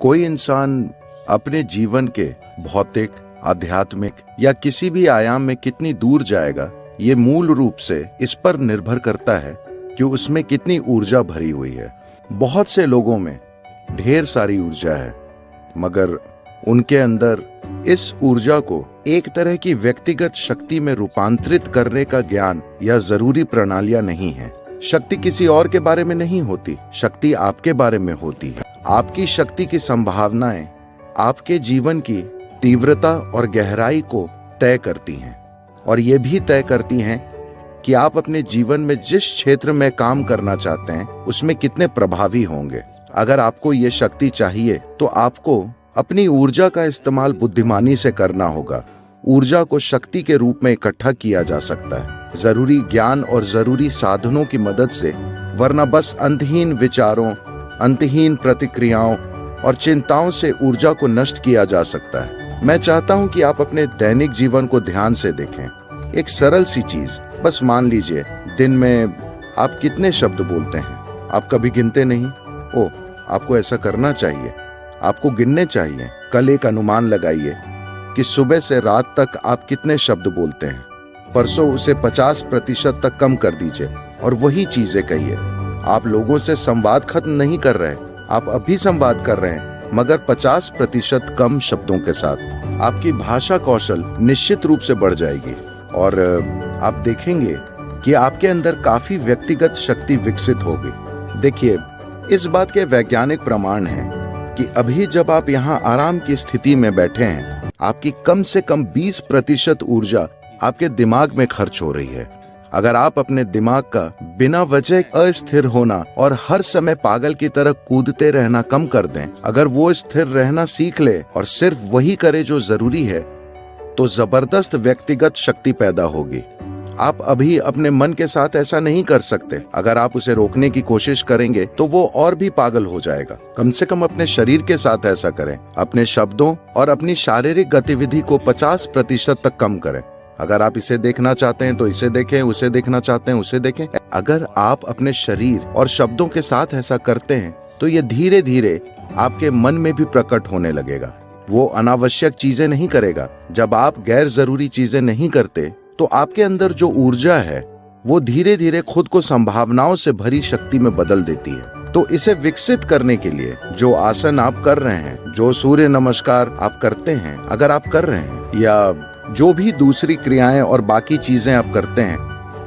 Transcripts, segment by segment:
कोई इंसान अपने जीवन के भौतिक, आध्यात्मिक या किसी भी आयाम में कितनी दूर जाएगा, ये मूल रूप से इस पर निर्भर करता है कि उसमें कितनी ऊर्जा भरी हुई है। बहुत से लोगों में ढेर सारी ऊर्जा है, मगर उनके अंदर इस ऊर्जा को एक तरह की व्यक्तिगत शक्ति में रूपांतरित करने का ज्ञान या जरूरी प्रणालियां नहीं है। शक्ति किसी और के बारे में नहीं होती, शक्ति आपके बारे में होती है। आपकी शक्ति की संभावनाएं आपके जीवन की तीव्रता और गहराई को तय करती हैं, और ये भी तय करती हैं कि आप अपने जीवन में जिस क्षेत्र में काम करना चाहते हैं उसमें कितने प्रभावी होंगे। अगर आपको ये शक्ति चाहिए तो आपको अपनी ऊर्जा का इस्तेमाल बुद्धिमानी से करना होगा। ऊर्जा को शक्ति के रूप में इकट्ठा किया जा सकता है, जरूरी ज्ञान और जरूरी साधनों की मदद से, वरना बस अंतहीन विचारों, अंतहीन प्रतिक्रियाओं और चिंताओं से ऊर्जा को नष्ट किया जा सकता है। मैं चाहता हूं कि आप अपने दैनिक जीवन को ध्यान से देखें। एक सरल सी चीज, बस मान लीजिए दिन में आप कितने शब्द बोलते हैं। आप कभी गिनते नहीं? आपको ऐसा करना चाहिए, आपको गिनने चाहिए। कल एक अनुमान लगाइए कि सुबह से रात तक आप कितने शब्द बोलते हैं। परसों उसे 50% तक कम कर दीजिए और वही चीजें कहिए। आप लोगों से संवाद खत्म नहीं कर रहे, आप अभी संवाद कर रहे हैं, मगर 50% कम शब्दों के साथ। आपकी भाषा कौशल निश्चित रूप से बढ़ जाएगी और आप देखेंगे कि आपके अंदर काफी व्यक्तिगत शक्ति विकसित होगी। देखिए, इस बात के वैज्ञानिक प्रमाण हैं कि अभी जब आप यहाँ आराम की स्थिति में बैठे हैं, आपकी कम से कम 20% ऊर्जा आपके दिमाग में खर्च हो रही है। अगर आप अपने दिमाग का बिना वजह अस्थिर होना और हर समय पागल की तरह कूदते रहना कम कर दें, अगर वो स्थिर रहना सीख ले और सिर्फ वही करे जो जरूरी है, तो जबरदस्त व्यक्तिगत शक्ति पैदा होगी। आप अभी अपने मन के साथ ऐसा नहीं कर सकते। अगर आप उसे रोकने की कोशिश करेंगे तो वो और भी पागल हो जाएगा। कम से कम अपने शरीर के साथ ऐसा करें। अपने शब्दों और अपनी शारीरिक गतिविधि को 50% तक कम करें। अगर आप इसे देखना चाहते हैं तो इसे देखें, उसे देखना चाहते हैं उसे देखें। अगर आप अपने शरीर और शब्दों के साथ ऐसा करते हैं तो ये धीरे धीरे आपके मन में भी प्रकट होने लगेगा। वो अनावश्यक चीजें नहीं करेगा। जब आप गैर जरूरी चीजें नहीं करते तो आपके अंदर जो ऊर्जा है वो धीरे धीरे खुद को संभावनाओं से भरी शक्ति में बदल देती है। तो इसे विकसित करने के लिए जो आसन आप कर रहे हैं, जो सूर्य नमस्कार आप करते हैं, अगर आप कर रहे हैं, या जो भी दूसरी क्रियाएं और बाकी चीजें आप करते हैं,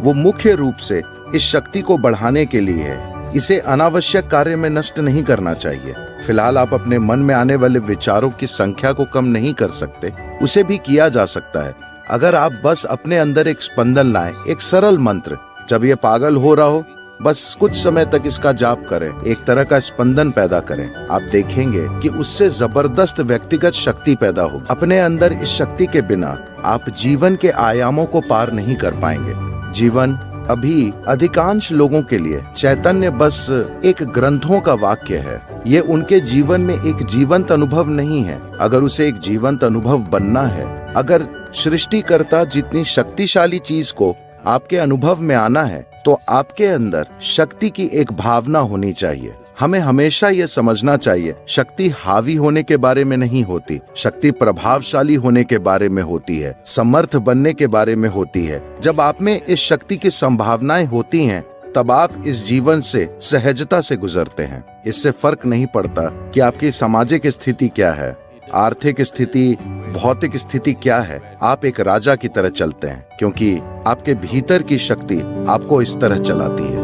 वो मुख्य रूप से इस शक्ति को बढ़ाने के लिए है। इसे अनावश्यक कार्य में नष्ट नहीं करना चाहिए। फिलहाल आप अपने मन में आने वाले विचारों की संख्या को कम नहीं कर सकते, उसे भी किया जा सकता है। अगर आप बस अपने अंदर एक स्पंदन लाएं, एक सरल मंत्र, जब ये पागल हो रहा हो बस कुछ समय तक इसका जाप करें, एक तरह का स्पंदन पैदा करें। आप देखेंगे कि उससे जबरदस्त व्यक्तिगत शक्ति पैदा होगी। अपने अंदर इस शक्ति के बिना आप जीवन के आयामों को पार नहीं कर पाएंगे। जीवन अभी अधिकांश लोगों के लिए चैतन्य बस एक ग्रंथों का वाक्य है। ये उनके जीवन में एक जीवंत अनुभव नहीं है। अगर उसे एक जीवंत अनुभव बनना है, अगर सृष्टिकर्ता जितनी शक्तिशाली चीज को आपके अनुभव में आना है, तो आपके अंदर शक्ति की एक भावना होनी चाहिए। हमें हमेशा ये समझना चाहिए, शक्ति हावी होने के बारे में नहीं होती, शक्ति प्रभावशाली होने के बारे में होती है, समर्थ बनने के बारे में होती है। जब आप में इस शक्ति की संभावनाएं होती हैं, तब आप इस जीवन से सहजता से गुजरते हैं। इससे फर्क नहीं पड़ता कि आपकी सामाजिक स्थिति क्या है, आर्थिक स्थिति, भौतिक स्थिति क्या है। आप एक राजा की तरह चलते हैं, क्योंकि आपके भीतर की शक्ति आपको इस तरह चलाती है।